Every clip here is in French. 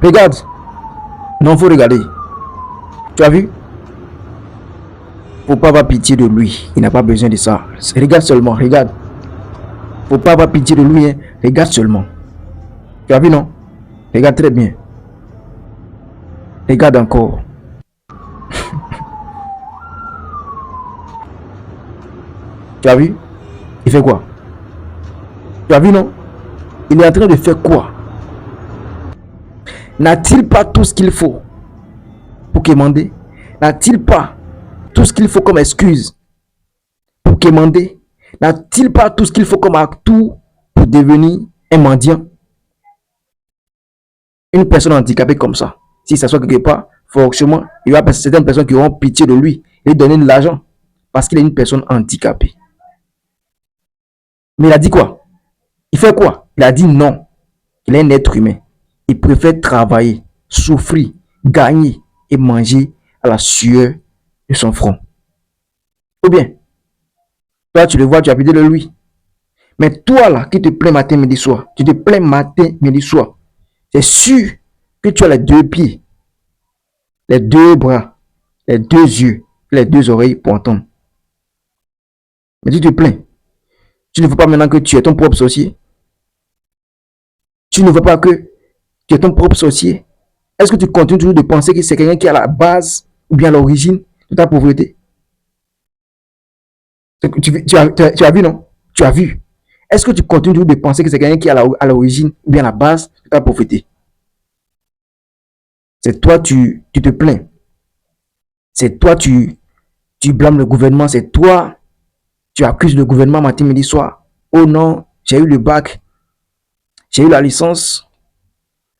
Regarde. Non, faut regarder. Tu as vu? Faut pas avoir pitié de lui. Il n'a pas besoin de ça. Regarde seulement, regarde. Faut pas avoir pitié de lui, hein. Regarde seulement. Tu as vu, non? Regarde très bien. Regarde encore. Tu as vu? Il fait quoi? Tu as vu, non? Il est en train de faire quoi? N'a-t-il pas tout ce qu'il faut pour quémander? N'a-t-il pas tout ce qu'il faut comme excuse pour quémander? N'a-t-il pas tout ce qu'il faut comme atout pour devenir un mendiant? Une personne handicapée comme ça, si ça soit quelque part, forcément, il y aura certaines personnes qui auront pitié de lui et lui donner de l'argent parce qu'il est une personne handicapée. Mais il a dit quoi? Il fait quoi? Il a dit non. Il est un être humain. Il préfère travailler, souffrir, gagner et manger à la sueur de son front. Ou bien, toi, tu le vois, tu as pitié de lui. Mais toi, là, qui te plains matin, midi, soir, tu te plains matin, midi, soir, c'est sûr que tu as les deux pieds, les deux bras, les deux yeux, les deux oreilles pour entendre. Mais tu te plains. Tu ne veux pas maintenant que tu es ton propre sorcier. Tu ne veux pas que tu es ton propre sorcier. Est-ce que tu continues toujours de penser que c'est quelqu'un qui est à la base ou bien à l'origine de ta pauvreté? Tu as vu, non? Tu as vu. Est-ce que tu continues toujours de penser que c'est quelqu'un qui est à l'origine ou bien à la base de ta pauvreté? C'est toi, tu te plains. C'est toi, tu blâmes le gouvernement. C'est toi, tu accuses le gouvernement matin, midi, soir. Oh non, j'ai eu le bac, j'ai eu la licence,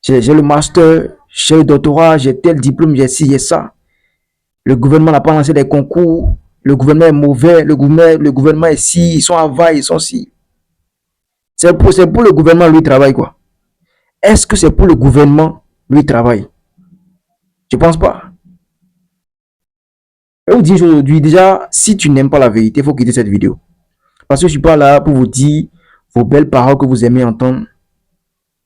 j'ai le master, j'ai le doctorat, j'ai tel diplôme, j'ai ci, j'ai ça. Le gouvernement n'a pas lancé des concours. Le gouvernement est mauvais. Le gouvernement est ci. Ils sont avant, ils sont ci. C'est pour le gouvernement, lui, travaille quoi? Est-ce que c'est pour le gouvernement, lui, travaille? Je pense pas. Je vous dis aujourd'hui, déjà, si tu n'aimes pas la vérité, il faut quitter cette vidéo. Parce que je suis pas là pour vous dire vos belles paroles que vous aimez entendre,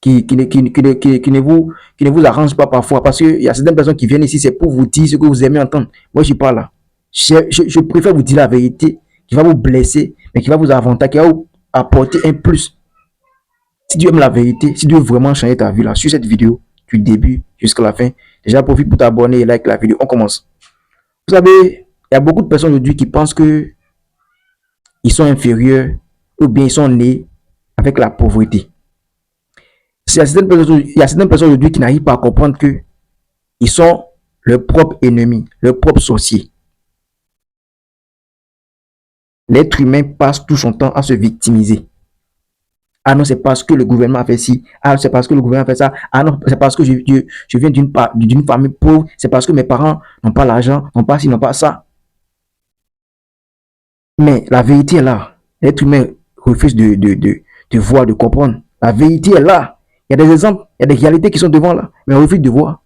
qui ne vous arrangent pas parfois. Parce qu'il y a certaines personnes qui viennent ici, c'est pour vous dire ce que vous aimez entendre. Moi, je suis pas là. Je préfère vous dire la vérité qui va vous blesser, mais qui va vous avantager, qui va vous apporter un plus. Si tu aimes la vérité, si tu veux vraiment changer ta vie là, sur cette vidéo, du début jusqu'à la fin, déjà profite pour t'abonner et like la vidéo. On commence. Vous savez, il y a beaucoup de personnes aujourd'hui qui pensent que ils sont inférieurs ou bien ils sont nés avec la pauvreté. Il y a certaines personnes aujourd'hui qui n'arrivent pas à comprendre que ils sont leur propre ennemi, leur propre sorcier. L'être humain passe tout son temps à se victimiser. Ah non, c'est parce que le gouvernement a fait ci. Ah, c'est parce que le gouvernement a fait ça. Ah non, c'est parce que je viens d'une famille pauvre. C'est parce que mes parents n'ont pas l'argent, n'ont pas ci, n'ont pas ça. Mais la vérité est là. L'être humain refuse de voir, de comprendre. La vérité est là. Il y a des exemples, il y a des réalités qui sont devant là. Mais on refuse de voir.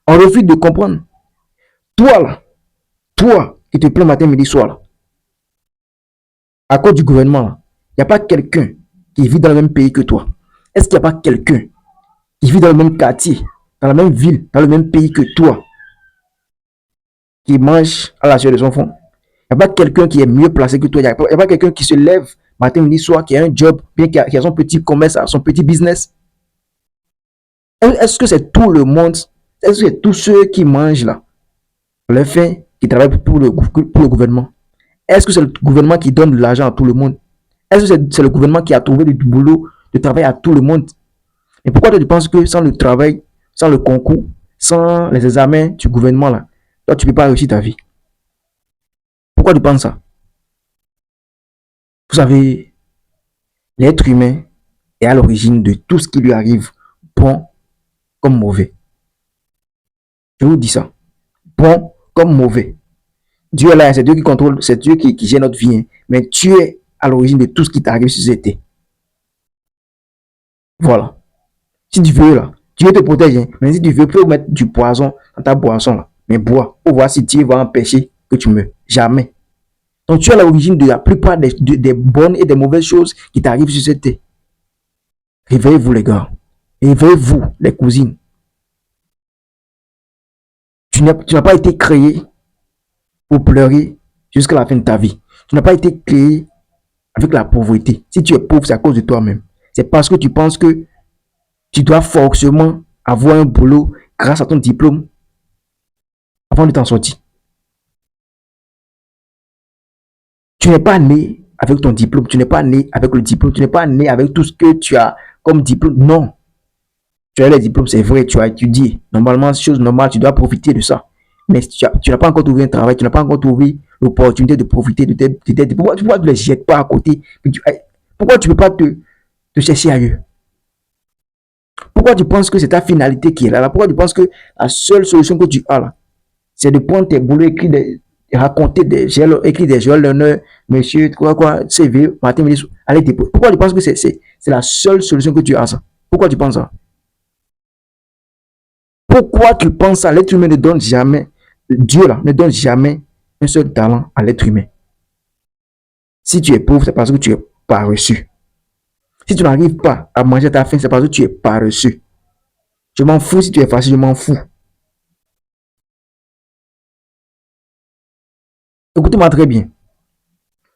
On refuse de comprendre. Toi là, toi qui te plains matin, midi, soir là, à cause du gouvernement là, il n'y a pas quelqu'un qui vit dans le même pays que toi. Est-ce qu'il n'y a pas quelqu'un qui vit dans le même quartier, dans la même ville, dans le même pays que toi, qui mange à la sueur de son fond? Il n'y a pas quelqu'un qui est mieux placé que toi. Il n'y a pas quelqu'un qui se lève matin, midi, soir, qui a un job, bien qui a son petit commerce, son petit business. Est-ce que c'est tout le monde? Est-ce que c'est tous ceux qui mangent là, le fait, qui travaillent pour le gouvernement? Est-ce que c'est le gouvernement qui donne de l'argent à tout le monde? Est-ce que c'est le gouvernement qui a trouvé du boulot, de travail à tout le monde? Et pourquoi tu penses que sans le travail, sans le concours, sans les examens du gouvernement là, toi tu ne peux pas réussir ta vie? Pourquoi tu penses ça? Vous savez, l'être humain est à l'origine de tout ce qui lui arrive, bon comme mauvais. Je vous dis ça. Bon comme mauvais. Dieu est là, c'est Dieu qui contrôle, c'est Dieu qui gère notre vie. Hein. Mais tu es à l'origine de tout ce qui t'arrive sur cette terre. Voilà. Si tu veux là, Dieu te protège. Hein. Mais si tu veux, tu peux mettre du poison dans ta boisson là. Mais bois, pour voir si Dieu va empêcher que tu meurs. Jamais. Donc tu es à l'origine de la plupart des bonnes et des mauvaises choses qui t'arrivent sur cette terre. Réveillez-vous les gars. Réveillez-vous les cousines. Tu n'as pas été créé pour pleurer jusqu'à la fin de ta vie. Tu n'as pas été créé avec la pauvreté. Si tu es pauvre, c'est à cause de toi-même. C'est parce que tu penses que tu dois forcément avoir un boulot grâce à ton diplôme avant de t'en sortir. Tu n'es pas né avec ton diplôme, tu n'es pas né avec le diplôme, tu n'es pas né avec tout ce que tu as comme diplôme. Non. Tu as les diplômes, c'est vrai, tu as étudié. Normalement, c'est chose normale, tu dois profiter de ça. Mais tu n'as pas encore trouvé un travail, tu n'as pas encore trouvé l'opportunité de profiter de tes diplômes. Pourquoi tu ne les jettes pas à côté? Pourquoi tu ne peux pas te chercher ailleurs? Pourquoi tu penses que c'est ta finalité qui est là? Pourquoi tu penses que la seule solution que tu as là, c'est de prendre tes boulots, raconter écrire des Joël Lerner, monsieur, CV, matin, midi, allez, pourquoi tu penses que c'est la seule solution que tu as ça? Pourquoi tu penses ça? Pourquoi tu penses ça? L'être humain ne donne jamais, Dieu là, ne donne jamais un seul talent à l'être humain. Si tu es pauvre, c'est parce que tu es paresseux. Si tu n'arrives pas à manger ta faim, c'est parce que tu es paresseux. Je m'en fous si tu es facile, je m'en fous. Écoutez-moi très bien.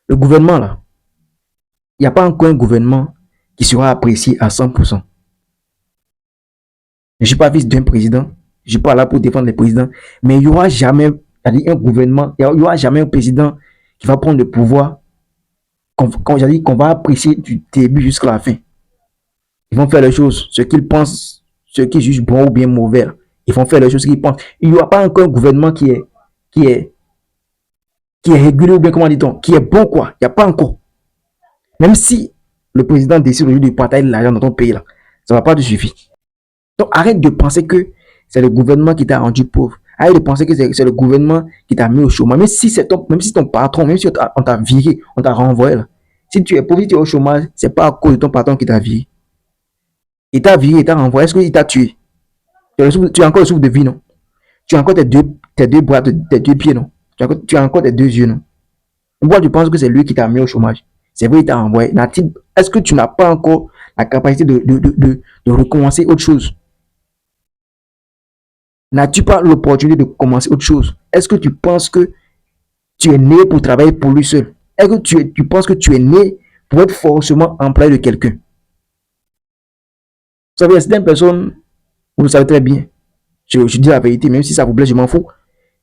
Le gouvernement là, il n'y a pas encore un gouvernement qui sera apprécié à 100%. Je ne suis pas fils d'un président, je ne suis pas là pour défendre les présidents, mais il n'y aura jamais un gouvernement, il n'y aura jamais un président qui va prendre le pouvoir qu'on va apprécier du début jusqu'à la fin. Ils vont faire les choses, ce qu'ils pensent, ce qu'ils jugent bon ou bien mauvais. Ils vont faire les choses qu'ils pensent. Il n'y aura pas encore un gouvernement qui est, qui est régulé ou bien, comment dit-on, qui est bon, quoi. Il n'y a pas encore. Même si le président décide de partager l'argent dans ton pays, là, ça ne va pas te suffire. Donc, arrête de penser que c'est le gouvernement qui t'a rendu pauvre. Arrête de penser que c'est le gouvernement qui t'a mis au chômage. Même si ton patron, même si on t'a viré, on t'a renvoyé, là. Si tu es pauvre, si tu es au chômage, ce n'est pas à cause de ton patron qui t'a viré. Il t'a viré, il t'a renvoyé. Est-ce qu'il t'a tué? Tu as encore le souffle de vie, non? Tu as encore tes deux bras, tes deux pieds, non? Tu as encore tes deux yeux, non? Pourquoi tu penses que c'est lui qui t'a mis au chômage? C'est vrai, il t'a envoyé. Est-ce que tu n'as pas encore la capacité de recommencer autre chose? N'as-tu pas l'opportunité de commencer autre chose? Est-ce que tu penses que tu es né pour travailler pour lui seul? Est-ce que tu penses que tu es né pour être forcément employé de quelqu'un? Vous savez, il y a certaines personnes, vous le savez très bien, je dis la vérité, même si ça vous plaît, je m'en fous.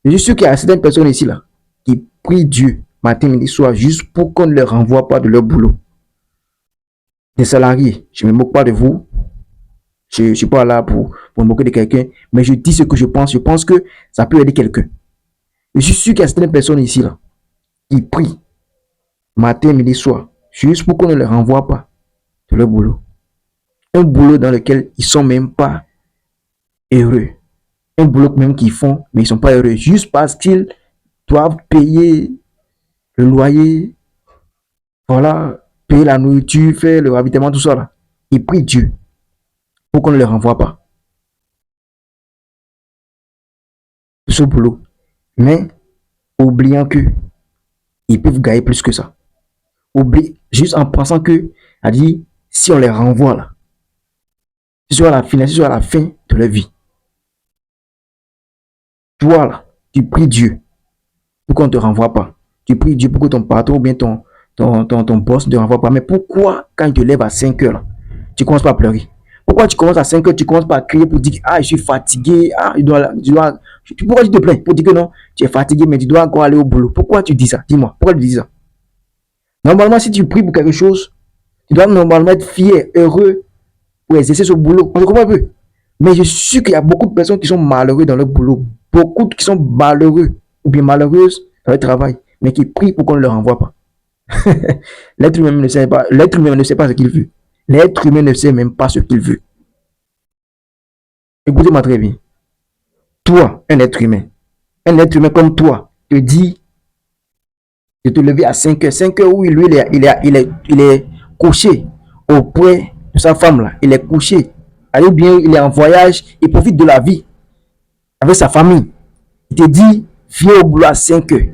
Je suis sûr qu'il y a certaines personnes ici, là, qui prient Dieu matin, midi, soir, juste pour qu'on ne les renvoie pas de leur boulot. Des salariés, je ne me moque pas de vous. Je ne suis pas là pour me moquer de quelqu'un, mais je dis ce que je pense. Je pense que ça peut aider quelqu'un. Je suis sûr qu'il y a certaines personnes ici, là, qui prient matin, midi, soir, juste pour qu'on ne les renvoie pas de leur boulot. Un boulot dans lequel ils ne sont même pas heureux. Un boulot même qu'ils font, mais ils ne sont pas heureux. Juste parce qu'ils doivent payer le loyer, voilà, payer la nourriture, faire le ravitaillement, tout ça là. Ils prient Dieu pour qu'on ne les renvoie pas de ce boulot. Mais oubliant que ils peuvent gagner plus que ça. Juste en pensant que, a dit, si on les renvoie là, ce sera la fin de leur vie. Toi là, tu pries Dieu pour qu'on ne te renvoie pas. Tu pries Dieu pour que ton patron ou bien ton boss ne te renvoie pas. Mais pourquoi, quand il te lève à 5 heures, là, tu commences pas à pleurer? Pourquoi tu commences à 5 heures, tu commences pas à crier pour dire, ah, je suis fatigué, ah, pourquoi tu te plains? Pour dire que non, tu es fatigué, mais tu dois encore aller au boulot. Pourquoi tu dis ça? Dis-moi, pourquoi tu dis ça? Normalement, si tu pries pour quelque chose, tu dois normalement être fier, heureux pour exercer ce boulot. On se comprend un peu. Mais je suis sûr qu'il y a beaucoup de personnes qui sont malheureuses dans leur boulot. Beaucoup qui sont malheureux ou bien malheureuses dans leur travail, mais qui prient pour qu'on ne leur renvoie pas. L'être humain ne sait pas. L'être humain ne sait pas ce qu'il veut. L'être humain ne sait même pas ce qu'il veut. Écoutez-moi très bien. Toi, un être humain comme toi, te dit de te lever à 5 heures. 5 heures, oui, lui, il est couché auprès de sa femme là. Il est couché. Allez bien, il est en voyage, il profite de la vie avec sa famille. Il te dit, viens au boulot à 5 heures.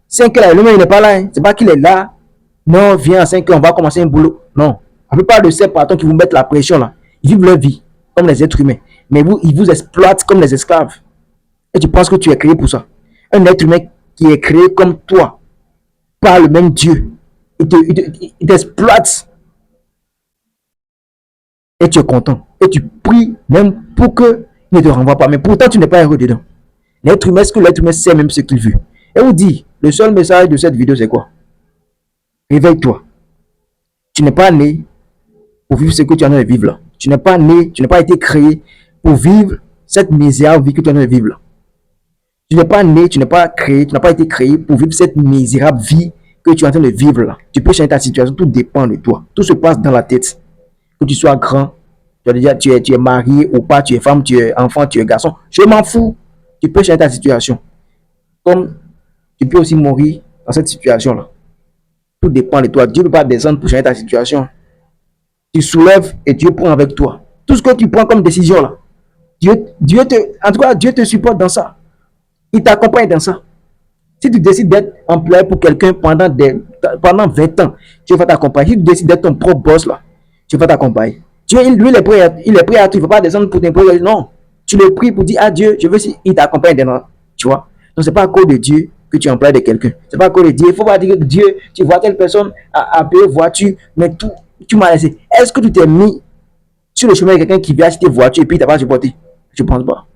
5 heures, le mec, il n'est pas là. Hein. C'est pas qu'il est là. Non, viens à 5 heures, on va commencer un boulot. Non. La plupart de ces patrons qui vous mettent la pression là, ils vivent leur vie comme les êtres humains. Mais ils vous exploitent comme les esclaves. Et tu penses que tu es créé pour ça. Un être humain qui est créé comme toi, par le même Dieu, il t'exploite et tu es content. Et tu pries même pour qu'il ne te renvoie pas. Mais pourtant, tu n'es pas heureux dedans. L'être humain, est-ce que l'être humain sait même ce qu'il veut? Et vous dit, le seul message de cette vidéo, c'est quoi? Réveille-toi. Tu n'es pas né pour vivre ce que tu es en train de vivre là. Tu n'es pas né, tu n'as pas été créé pour vivre cette misérable vie que tu es en train de vivre là. Tu n'es pas né, tu n'es pas créé, tu n'as pas été créé pour vivre cette misérable vie que tu es en train de vivre là. Tu peux changer ta situation, tout dépend de toi. Tout se passe dans la tête. Que tu sois grand, tu es marié ou pas, tu es femme, tu es enfant, tu es garçon. Je m'en fous. Tu peux changer ta situation. Comme tu peux aussi mourir dans cette situation là. Tout dépend de toi. Dieu ne peut pas descendre pour changer ta situation. Tu soulèves et Dieu prend avec toi. Tout ce que tu prends comme décision là, en tout cas, Dieu te supporte dans ça. Il t'accompagne dans ça. Si tu décides d'être employé pour quelqu'un pendant 20 ans, Dieu va t'accompagner. Si tu décides d'être ton propre boss là, Dieu va t'accompagner. Dieu, lui, il est prêt à tout. Il ne va pas descendre pour t'imposer. Non. Tu le pries pour dire à Dieu, je veux qu'il t'accompagne dedans. Tu vois. Donc, ce n'est pas à cause de Dieu que tu emploies de quelqu'un. Ce n'est pas à cause de Dieu. Il ne faut pas dire que Dieu, tu vois telle personne à payer voiture, mais tu m'as laissé. Est-ce que tu t'es mis sur le chemin de quelqu'un qui vient acheter voiture et puis il ne t'a pas supporté? Je ne pense pas.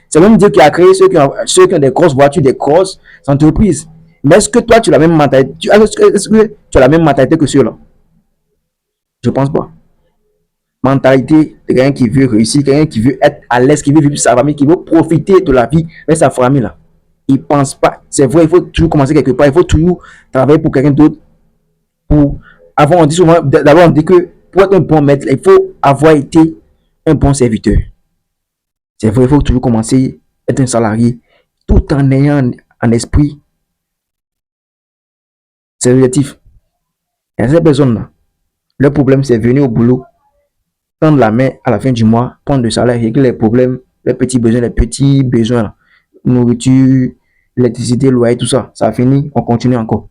C'est même Dieu qui a créé ceux qui ont des grosses voitures, des grosses entreprises. Mais est-ce que toi, tu as la même mentalité? Est-ce que tu as la même mentalité que ceux-là? Je ne pense pas. Mentalité de quelqu'un qui veut réussir, quelqu'un qui veut être à l'aise, qui veut vivre sa famille, qui veut profiter de la vie avec sa famille là. Il ne pense pas. C'est vrai, il faut toujours commencer quelque part. Il faut toujours travailler pour quelqu'un d'autre. Avant, on dit souvent, d'abord, on dit que pour être un bon maître, il faut avoir été un bon serviteur. C'est vrai, il faut toujours commencer à être un salarié tout en ayant en esprit ses objectifs. Et ces personnes-là, leur problème, c'est venir au boulot, tendre la main à la fin du mois, prendre le salaire, régler les problèmes, les petits besoins, là, nourriture, électricité, loyer, tout ça. Ça a fini, on continue encore.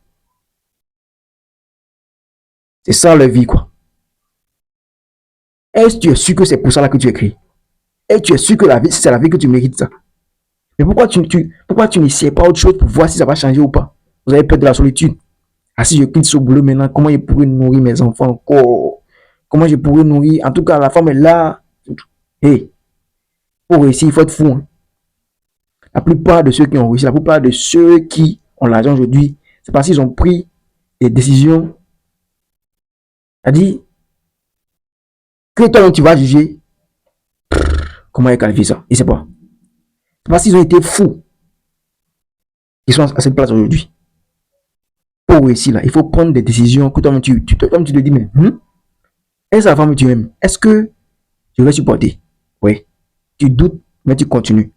C'est ça leur vie, quoi. Est-ce que tu es sûr que c'est pour ça là que tu écris? Et tu es sûr que la vie, c'est la vie que tu mérites ça? Mais pourquoi tu n'essayes pas autre chose pour voir si ça va changer ou pas? Vous avez peur de la solitude. Ah, si je quitte ce boulot maintenant, comment je pourrais nourrir mes enfants encore? Comment je pourrais nourrir? En tout cas, la femme est là. Hey, pour réussir, il faut être fou. Hein. La plupart de ceux qui ont réussi, la plupart de ceux qui ont l'argent aujourd'hui, c'est parce qu'ils ont pris des décisions. C'est-à-dire que toi, tu vas juger. Comment qualifier ça? Il ne sait pas. C'est parce qu'ils ont été fous. Ils sont à cette place aujourd'hui. Pour réussir là, il faut prendre des décisions que toi-même tu te dis, mais est-ce la femme que tu aimes? Est-ce que je vais supporter? Oui. Tu doutes, mais tu continues.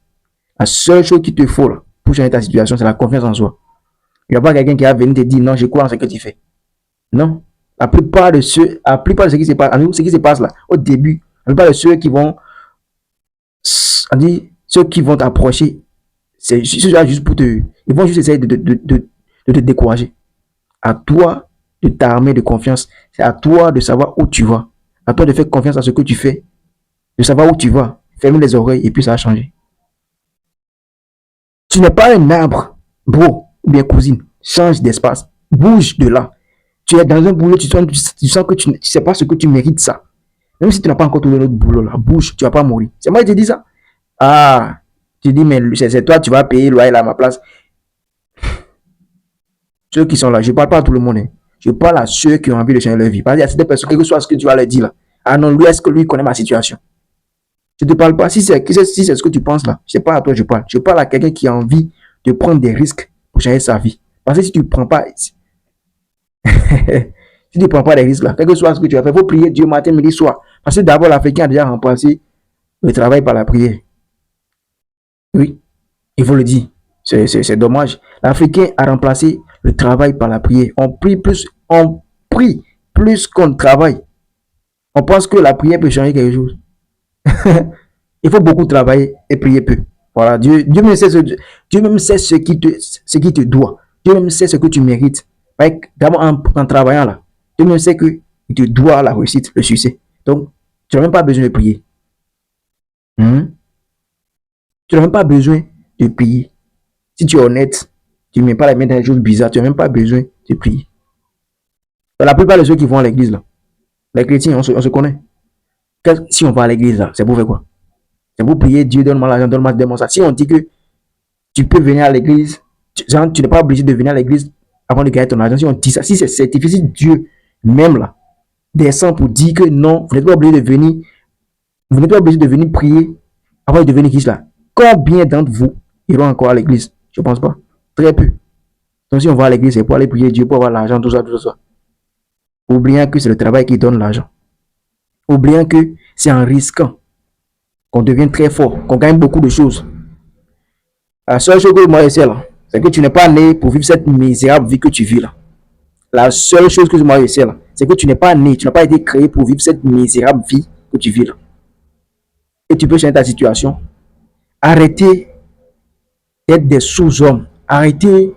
La seule chose qu'il te faut là, pour changer ta situation, c'est la confiance en soi. Il n'y a pas quelqu'un qui va venir te dire non, je crois en ce que tu fais. Non. La plupart de ce qui se passe là, au début, la plupart de ceux qui vont, ceux qui vont t'approcher, c'est juste pour te, ils vont juste essayer de te décourager. À toi de t'armer de confiance. C'est à toi de savoir où tu vas. À toi de faire confiance à ce que tu fais. De savoir où tu vas. Ferme les oreilles et puis ça va changer. Tu n'es pas un arbre, bro, ou bien cousine. Change d'espace. Bouge de là. Tu es dans un boulot, tu sens que tu ne sais pas ce que tu mérites ça. Même si tu n'as pas encore trouvé notre boulot là, bouge, tu ne vas pas mourir. C'est moi qui te dis ça. Ah, tu dis, mais c'est toi, tu vas payer le loyer là à ma place. Ceux qui sont là, je ne parle pas à tout le monde. Hein. Je parle à ceux qui ont envie de changer leur vie. Parce qu'il y a certaines personnes, quel que soit ce que tu vas leur dire là. Ah non, lui, est-ce que lui connaît ma situation? Je ne te parle pas. Si c'est ce que tu penses là, ce n'est pas à toi que je parle. Je parle à quelqu'un qui a envie de prendre des risques pour changer sa vie. Parce que si tu ne prends pas, si tu ne prends pas des risques là, quel que soit ce que tu vas faire, il faut prier Dieu matin, midi, soir. Parce que d'abord, l'Africain a déjà remplacé le travail par la prière. Oui, il faut le dire. C'est dommage. L'Africain a remplacé le travail par la prière. On prie plus qu'on travaille. On pense que la prière peut changer quelque chose. Il faut beaucoup travailler et prier peu. Voilà, Dieu même sait ce qui te doit. Dieu même sait ce que tu mérites. D'abord en travaillant là, Dieu même sait que il te doit la réussite, le succès. Donc, tu n'as même pas besoin de prier. Tu n'as même pas besoin de prier. Si tu es honnête, tu ne mets pas les mains dans les choses bizarres, tu n'as même pas besoin de prier. La plupart de ceux qui vont à l'église, là, les chrétiens, on se connaît. Si on va à l'église, là, c'est pour faire quoi? C'est pour prier Dieu, donne-moi l'argent, donne-moi ça. Si on dit que tu peux venir à l'église, tu n'es pas obligé de venir à l'église avant de gagner ton argent. Si on dit ça, si c'est difficile, Dieu, même là, descend pour dire que non, vous n'êtes pas obligé de venir, vous n'êtes pas obligé de venir prier avant de devenir Christ là. Combien d'entre vous iront encore à l'église? Je ne pense pas. Très peu. Donc si on va à l'église, c'est pour aller prier Dieu, pour avoir l'argent, tout ça, tout ça. Oubliant que c'est le travail qui donne l'argent. Oubliant que c'est en risquant qu'on devient très fort, qu'on gagne beaucoup de choses. La seule chose que moi je sais là, c'est que tu n'es pas né pour vivre cette misérable vie que tu vis là. La seule chose que moi je sais là, c'est que tu n'es pas né, tu n'as pas été créé pour vivre cette misérable vie que tu vis là. Et tu peux changer ta situation. Arrêtez d'être des sous-hommes. Arrêtez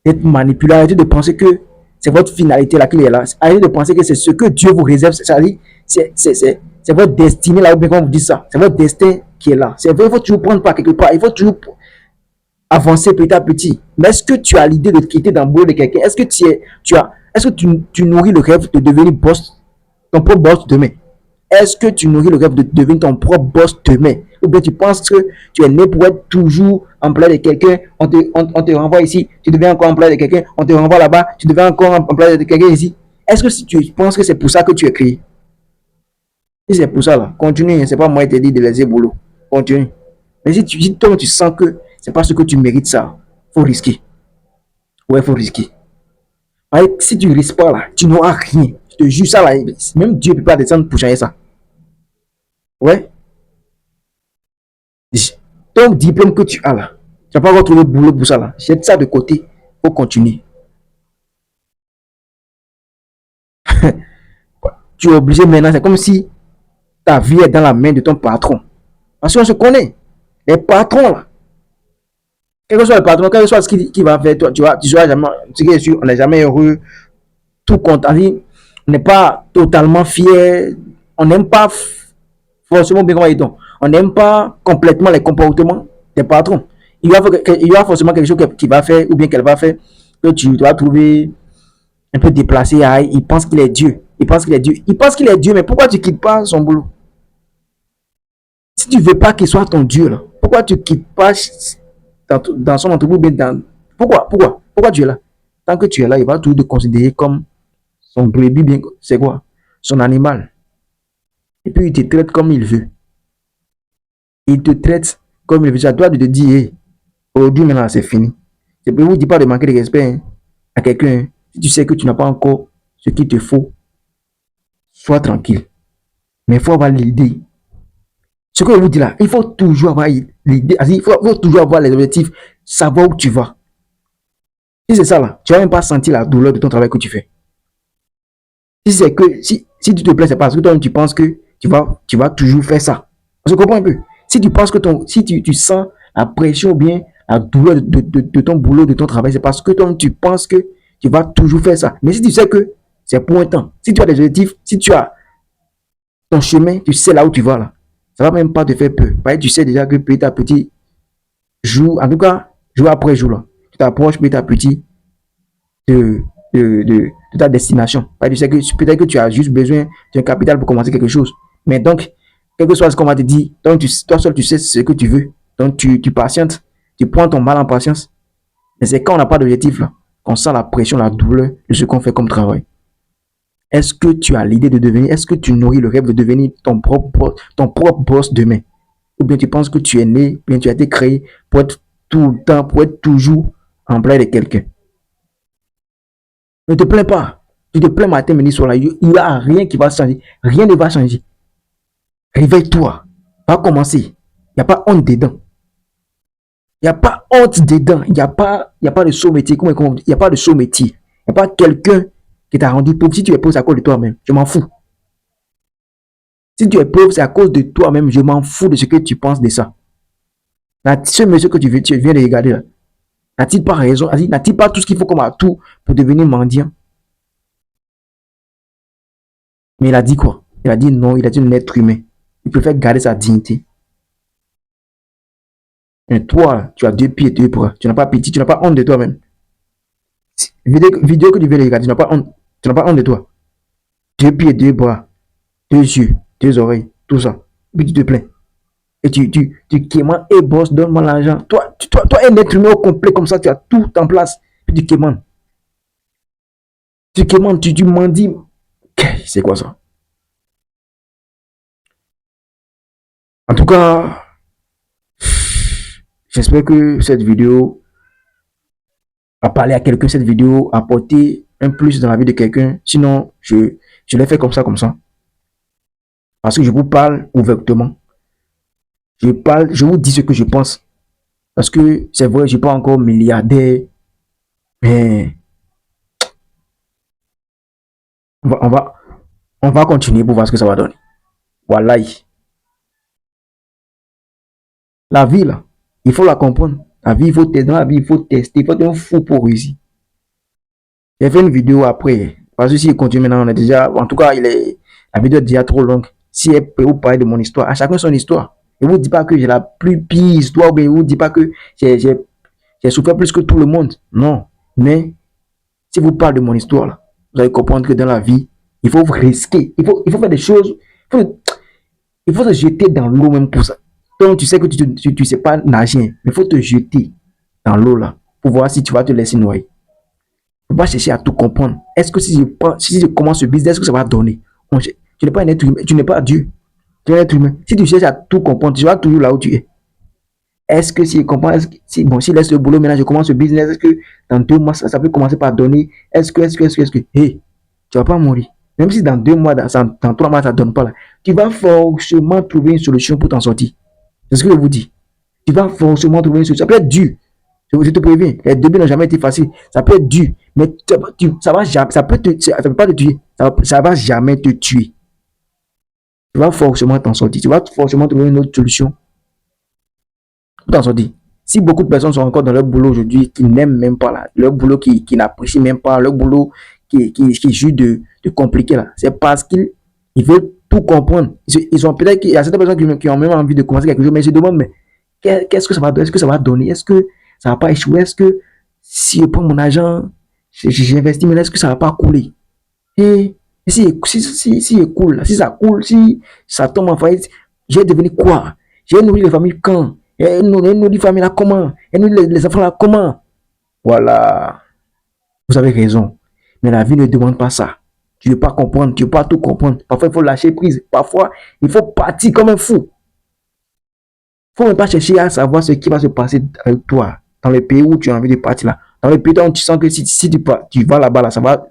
d'être manipulé. Arrêtez de penser que c'est votre finalité là qu'il est là. Arrêtez de penser que c'est ce que Dieu vous réserve. C'est votre destinée là, ou bien comment vous dites ça. C'est votre destin qui est là. C'est vrai, il faut toujours prendre part quelque part. Il faut toujours avancer petit à petit. Mais est-ce que tu as l'idée de quitter dans le boulot de quelqu'un? Est-ce que est-ce que tu nourris le rêve de devenir boss, ton propre boss demain? Est-ce que tu nourris le rêve de devenir ton propre boss demain? Ou bien tu penses que tu es né pour être toujours employé de quelqu'un, on te renvoie ici, tu deviens encore employé de quelqu'un, on te renvoie là-bas, tu deviens encore employé de quelqu'un ici. Est-ce que si tu penses que c'est pour ça que tu es créé? Si c'est pour ça, là, continue. C'est pas moi qui te dis de laisser boulot. Continue. Mais si toi, tu sens que c'est pas ce que tu mérites, ça, faut risquer. Ouais, faut risquer. Si tu risques pas là, tu n'auras rien. Je te jure ça là. Même Dieu ne peut pas descendre pour changer ça. Ouais. Ton diplôme que tu as là, tu n'as pas encore trouvé boulot pour ça là. Jette ça de côté. Faut continuer. Tu es obligé maintenant. C'est comme si ta vie est dans la main de ton patron. Parce qu'on se connaît. Les patrons là. Quel que soit le patron, quel que soit ce qui va faire, toi, tu seras jamais, on n'est jamais heureux. Tout compte. On n'est pas totalement fier. On n'aime pas forcément bien comment on n'aime pas complètement les comportements des patrons. Il y aura forcément quelque chose qui va faire ou bien qu'elle va faire que tu dois trouver un peu déplacé. Il pense qu'il est Dieu. Il pense qu'il est Dieu. Il pense qu'il est Dieu, mais pourquoi tu ne quittes pas son boulot? Si tu ne veux pas qu'il soit ton Dieu, là, pourquoi tu ne quittes pas dans son entreprise? Pourquoi tu es là? Tant que tu es là, il va toujours te considérer comme son brebis, bien, c'est quoi? Son animal. Et puis il te traite comme il veut. Il te traite comme il veut. C'est à toi de te dire, hey, aujourd'hui maintenant c'est fini. Je ne vous dis pas de manquer de respect hein, à quelqu'un. Hein. Si tu sais que tu n'as pas encore ce qu'il te faut, sois tranquille. Mais il faut avoir l'idée. Ce que je vous dis là, il faut toujours avoir l'idée. Il faut toujours avoir les objectifs, savoir où tu vas. Si c'est ça là, tu ne vas même pas sentir la douleur de ton travail que tu fais. Si c'est que, si tu te plais, c'est parce que toi tu penses que tu vas toujours faire ça. On se comprend un peu. Si tu penses que si tu sens la pression ou bien la douleur de ton boulot, de ton travail, c'est parce que toi tu penses que tu vas toujours faire ça. Mais si tu sais que c'est pour un temps, si tu as des objectifs, si tu as ton chemin, tu sais là où tu vas là, ça va même pas te faire peur. Tu sais déjà que petit à petit, jour, en tout cas, jour après jour là, tu t'approches petit à petit de, de ta destination. Tu sais que peut-être que tu as juste besoin d'un capital pour commencer quelque chose. Mais donc, quel que soit ce qu'on va te dire, donc toi seul tu sais ce que tu veux. Donc tu patientes, tu prends ton mal en patience. Mais c'est quand on n'a pas d'objectif là, qu'on sent la pression, la douleur de ce qu'on fait comme travail. Est-ce que tu as l'idée de devenir, est-ce que tu nourris le rêve de devenir ton propre boss demain? Ou bien tu penses que tu es né, bien tu as été créé pour être tout le temps, pour être toujours employé de quelqu'un? Ne te plains pas. Tu te plains matin, midi, soir. Il n'y a rien qui va changer. Rien ne va changer. Réveille-toi. Va commencer. Il n'y a pas honte dedans. Il n'y a pas honte dedans. Il n'y a pas de saut métier. Il n'y a pas de saut métier. Il n'y a pas quelqu'un qui t'a rendu pauvre. Si tu es pauvre, c'est à cause de toi-même. Je m'en fous. Si tu es pauvre, c'est à cause de toi-même. Je m'en fous de ce que tu penses de ça. Ce monsieur que tu viens de regarder là, n'a-t-il pas raison? N'a-t-il pas tout ce qu'il faut comme atout pour devenir mendiant? Mais il a dit quoi? Il a dit non, il a dit un être humain. Il préfère garder sa dignité. Mais toi, tu as 2 pieds, 2 bras. Tu n'as pas pitié, tu n'as pas honte de toi-même. Vidéo que tu veux regarder, tu n'as pas honte de toi. 2 pieds, 2 bras, 2 yeux, 2 oreilles, tout ça. Puis tu te plains. Et tu quémandes, et boss, donne-moi l'argent. Toi, un être humain au complet comme ça, tu as tout en place. Puis tu quémandes. Tu quémandes, tu mendis. C'est quoi ça? En tout cas, j'espère que cette vidéo a parlé à quelqu'un, cette vidéo a apporté un plus dans la vie de quelqu'un. Sinon, je l'ai fait comme ça, comme ça. Parce que je vous parle ouvertement. Je vous dis ce que je pense. Parce que c'est vrai, je ne suis pas encore milliardaire. Mais on va, on va, on va continuer pour voir ce que ça va donner. Voilà. La vie, là, il faut la comprendre. La vie, il faut tester. Dans la vie, il faut tester. Il faut être un fou pour réussir. J'ai fait une vidéo après. Parce que si il continue maintenant, on est déjà. En tout cas, la vidéo est déjà trop longue. Si elle peut vous parler de mon histoire, à chacun son histoire. Je ne vous dis pas que j'ai la plus pire histoire, mais je ne vous dis pas que j'ai souffert plus que tout le monde. Non. Mais si vous parlez de mon histoire, là, vous allez comprendre que dans la vie, il faut risquer. Il faut faire des choses. Il faut se jeter dans l'eau même pour ça. Donc, tu sais que tu sais pas nager, mais il faut te jeter dans l'eau là pour voir si tu vas te laisser noyer. Il ne faut pas chercher à tout comprendre. Est-ce que si je commence ce business, est-ce que ça va donner? Tu n'es pas un être humain, tu n'es pas Dieu. Tu es un être humain. Si tu cherches à tout comprendre, tu vas toujours là où tu es. Est-ce que si je comprends, si laisse le boulot, maintenant je commence ce business, est-ce que dans 2 mois, ça peut commencer par donner? Est-ce que, hey, tu vas pas mourir. Même si dans 2 mois, dans 3 mois, ça ne donne pas là, tu vas forcément trouver une solution pour t'en sortir. C'est ce que je vous dis. Tu vas forcément trouver une solution. Ça peut être dur. Je te préviens. Les débuts n'ont jamais été faciles. Ça peut être dur. Mais ça va jamais, ça peut pas te tuer. Ça va jamais te tuer. Tu vas forcément t'en sortir. Tu vas forcément trouver une autre solution pour t'en sortir. Si beaucoup de personnes sont encore dans leur boulot aujourd'hui, qui n'aiment même pas là, leur boulot qui n'apprécient même pas, leur boulot qui juste de compliqué là, c'est parce qu'ils veulent tout comprendre. Ils ont peut-être, il y a certaines personnes qui ont même envie de commencer quelque chose, mais ils se demandent, mais qu'est-ce que ça va donner? Est-ce que ça va donner? Est-ce que ça va pas échouer? Est-ce que si je prends mon argent, j'investis, mais est-ce que ça va pas couler? Et si il coule, si ça coule, si ça tombe en faillite, j'ai devenu quoi? J'ai nourri les familles quand? Et nourri les familles là comment? Et nourri les enfants là comment? Voilà. Vous avez raison. Mais la vie ne demande pas ça. Tu ne veux pas comprendre, tu ne veux pas tout comprendre. Parfois, il faut lâcher prise. Parfois, il faut partir comme un fou. Il ne faut même pas chercher à savoir ce qui va se passer avec toi dans le pays où tu as envie de partir là. Dans le pays où tu sens que si tu vas là-bas, là, ça va,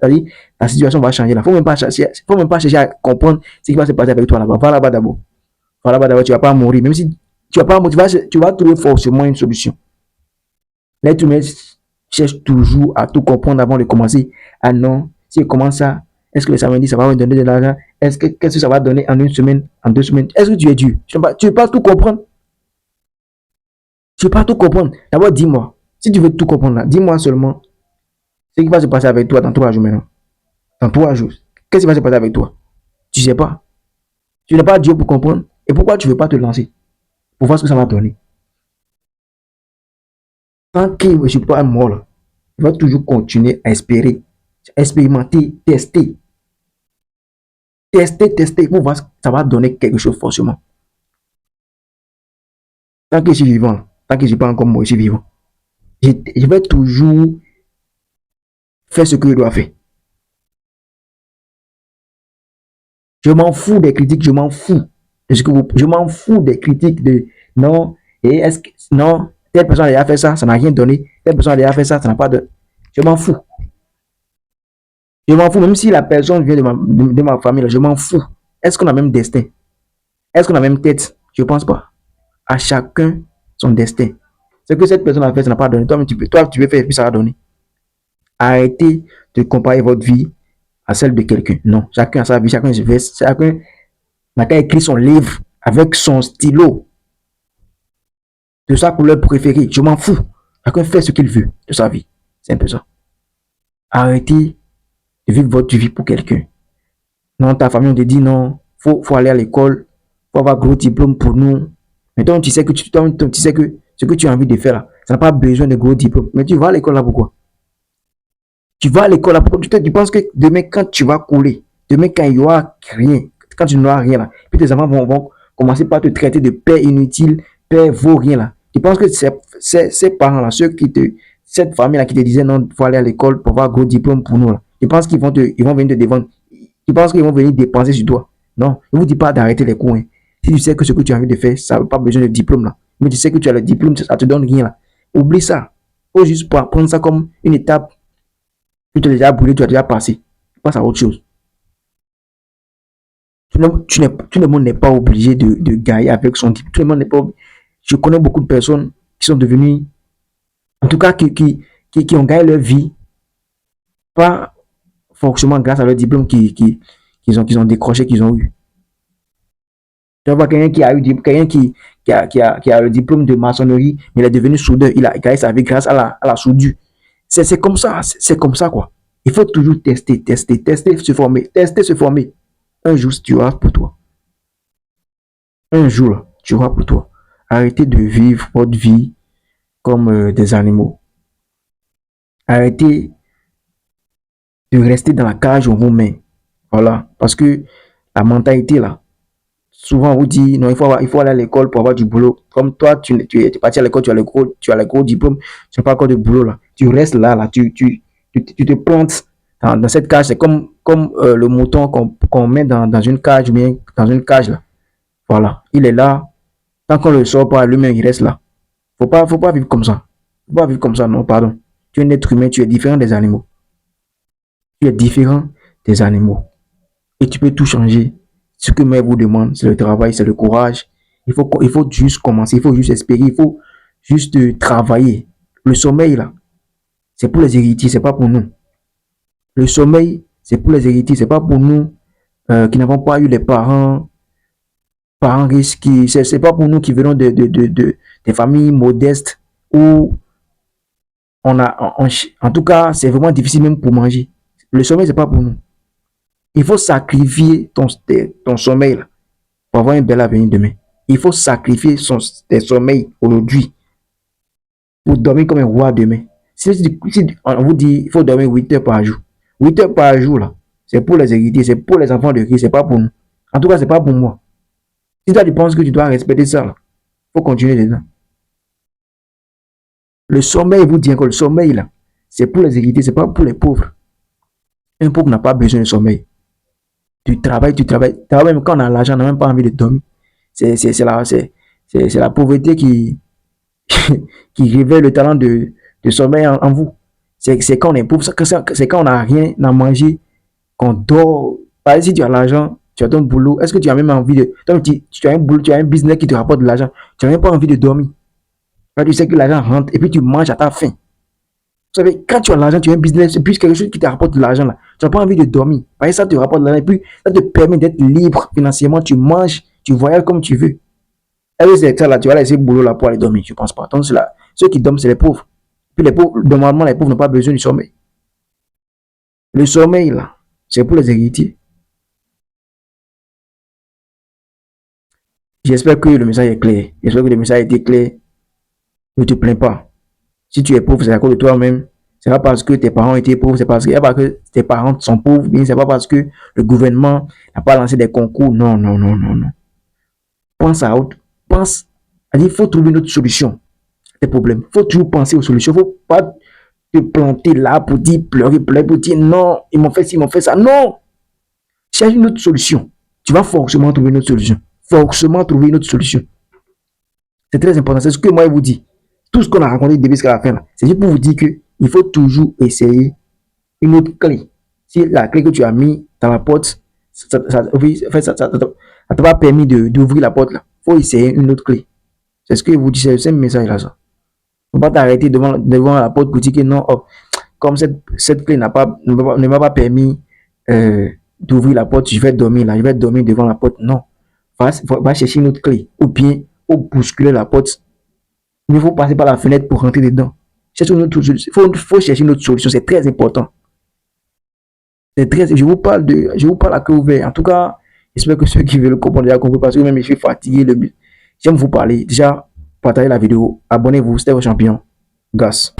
la situation va changer là. Il ne faut même pas chercher à comprendre ce qui va se passer avec toi là-bas. Va là-bas d'abord. Va là-bas d'abord, tu ne vas pas mourir. Même si tu vas pas mourir, tu vas trouver forcément une solution. L'être humain cherche toujours à tout comprendre avant de commencer. Ah non, si je commence ça, est-ce que le samedi, ça va me donner de l'argent? Qu'est-ce que ça va donner en 1 semaine, en 2 semaines? Est-ce que tu es Dieu? Tu ne veux pas tout comprendre? Tu ne veux pas tout comprendre? D'abord, dis-moi. Si tu veux tout comprendre là, dis-moi seulement ce qui va se passer avec toi dans 3 jours maintenant. Dans 3 jours. Qu'est-ce qui va se passer avec toi? Tu ne sais pas. Tu n'es pas Dieu pour comprendre. Et pourquoi tu ne veux pas te lancer? Pour voir ce que ça va donner. Tant que je ne suis pas mort là, je vais toujours continuer à espérer, expérimenter, tester. Tester pour voir ce que ça va donner quelque chose forcément. Tant que je suis vivant, tant que je ne suis pas encore mort, je suis vivant. Je vais toujours faire ce que je dois faire. Je m'en fous des critiques, je m'en fous. Je m'en fous des critiques de non, et est-ce que non, telle personne a déjà fait ça, ça n'a rien donné. Telle personne a déjà fait ça, ça n'a pas de. Je m'en fous. Je m'en fous, même si la personne vient de ma famille, je m'en fous. Est-ce qu'on a même destin? Est-ce qu'on a même tête? Je ne pense pas. À chacun son destin. Ce que cette personne a fait, ça n'a pas donné. Toi, tu veux faire et puis ça va donner. Arrêtez de comparer votre vie à celle de quelqu'un. Non, chacun a sa vie, chacun se veste, chacun n'a qu'à écrire son livre avec son stylo de sa couleur préférée. Je m'en fous. Chacun fait ce qu'il veut de sa vie. C'est un peu ça. Arrêtez de vivre votre vie pour quelqu'un. Non, ta famille, on te dit non, faut aller à l'école, faut avoir gros diplôme pour nous. Mais toi, tu sais que ce que tu as envie de faire là, ça n'a pas besoin de gros diplômes. Mais tu vas à l'école là pourquoi? Tu vas à l'école là pourquoi? Tu penses que demain, quand tu vas couler, demain, quand il y aura rien, quand tu n'auras rien là, puis tes enfants vont commencer par te traiter de père inutile, père vaut rien là. Tu penses que ces parents là, cette famille là qui te disait non, il faut aller à l'école pour avoir un gros diplôme pour nous là, tu penses ils vont venir te défendre? Tu penses qu'ils vont venir dépenser sur toi? Non, ils ne vous disent pas d'arrêter les cours, hein. Si tu sais que ce que tu as envie de faire, ça n'a pas besoin de diplôme là. Mais tu sais que tu as le diplôme, ça te donne rien là. Oublie ça. Il faut juste prendre ça comme une étape. Tu as déjà brûlé, tu as déjà passé. Passe à autre chose. Tout le monde n'est pas obligé de gagner avec son diplôme. Tout le monde n'est pas. Je connais beaucoup de personnes qui sont devenues, en tout cas, qui ont gagné leur vie, pas forcément grâce à leur diplôme qu'ils ont décroché, qu'ils ont eu. Tu vois quelqu'un qui a eu quelqu'un qui a le diplôme de maçonnerie, mais il est devenu soudeur, il a gagné sa vie grâce à la soudure. C'est comme ça, c'est comme ça quoi. Il faut toujours tester, se former, tester, se former. Un jour, tu auras pour toi. Un jour, tu auras pour toi. Arrêtez de vivre votre vie comme des animaux. Arrêtez de rester dans la cage où on vous met. Voilà. Parce que la mentalité là, souvent on vous dit non, il faut aller à l'école pour avoir du boulot. Comme toi, tu es parti à l'école, tu as le gros diplôme, tu n'as pas encore de boulot là. Tu restes là, tu te plantes dans cette cage. C'est comme le mouton qu'on met dans une cage ou bien dans une cage là. Voilà. Il est là. Tant qu'on ne le sort pas, lui-même, il reste là. Faut pas vivre comme ça. Faut pas vivre comme ça, non, pardon. Tu es un être humain, tu es différent des animaux. Tu es différent des animaux. Et tu peux tout changer. Ce que moi vous demande, c'est le travail, c'est le courage. Il faut juste commencer, il faut juste espérer, il faut juste travailler. Le sommeil, là, c'est pour les héritiers, c'est pas pour nous. Le sommeil, c'est pour les héritiers, c'est pas pour nous qui n'avons pas eu les parents riches, c'est pas pour nous qui venons des familles modestes où en tout cas, c'est vraiment difficile même pour manger. Le sommeil, c'est pas pour nous. Il faut sacrifier ton sommeil là, pour avoir un bel avenir demain. Il faut sacrifier tes sommeils aujourd'hui pour dormir comme un roi demain. Si on vous dit il faut dormir 8 heures par jour, 8 heures par jour, là, c'est pour les héritiers, c'est pour les enfants de Christ, c'est pas pour nous. En tout cas, c'est pas pour moi. Si toi tu penses que tu dois respecter ça, il faut continuer dedans. Le sommeil, vous dit que le sommeil, là, c'est pour les héritiers, c'est pas pour les pauvres. Un pauvre n'a pas besoin de sommeil. Tu travailles, tu travailles. Même quand on a l'argent, on n'a même pas envie de dormir. C'est la pauvreté qui révèle le talent de sommeil en vous. C'est quand on est pauvre, c'est quand on n'a rien à manger, qu'on dort. Par exemple, si tu as l'argent, tu as ton boulot, est-ce que tu as même envie de. Donc, tu as un boulot, tu as un business qui te rapporte de l'argent, tu n'as même pas envie de dormir. Là, tu sais que l'argent rentre et puis tu manges à ta faim. Vous savez, quand tu as l'argent, tu as un business, et puis quelque chose qui te rapporte de l'argent, là, tu n'as pas envie de dormir. Parce que ça te rapporte de l'argent, et puis ça te permet d'être libre financièrement. Tu manges, tu voyages comme tu veux. Et c'est ça, là, tu vas laisser le boulot là pour aller dormir, je ne pense pas. Donc, là, ceux qui dorment, c'est les pauvres. Puis les pauvres, normalement, les pauvres n'ont pas besoin du sommeil. Le sommeil, là, c'est pour les héritiers. J'espère que le message est clair. J'espère que le message a été clair. Ne te plains pas. Si tu es pauvre, c'est à cause de toi-même. C'est pas parce que tes parents étaient pauvres, c'est parce que tes parents sont pauvres, bien c'est pas parce que le gouvernement n'a pas lancé des concours. Non, non, non, non, non. Pense à autre. Pense. Il faut trouver une autre solution. Tes problèmes. Il faut toujours penser aux solutions. Il ne faut pas te planter là pour dire pleurer, pleurer, pour dire non, ils m'ont fait ci, ils m'ont fait ça. Non! Cherche une autre solution. Tu vas forcément trouver une autre solution. Forcément trouver une autre solution. C'est très important. C'est ce que moi je vous dis. Tout ce qu'on a raconté depuis jusqu'à la fin, c'est juste pour vous dire qu'il faut toujours essayer une autre clé. Si la clé que tu as mis dans la porte, ça ne t'a pas permis d'ouvrir la porte, il faut essayer une autre clé. C'est ce que je vous dis, c'est le même message là. Ça. Il ne faut pas t'arrêter devant la porte pour dire que non, oh, comme cette clé ne m'a pas permis d'ouvrir la porte, je vais dormir là, je vais dormir devant la porte. Non. Va chercher une autre clé. Ou bien, pour bousculer la porte, il faut passer par la fenêtre pour rentrer dedans. Il faut chercher une autre solution. C'est très important. Je vous parle à cœur ouvert. En tout cas, j'espère que ceux qui veulent le comprendre déjà compris parce que même je suis fatigué. J'aime vous parler. Déjà, partagez la vidéo, abonnez-vous, c'était vos champions. Gas.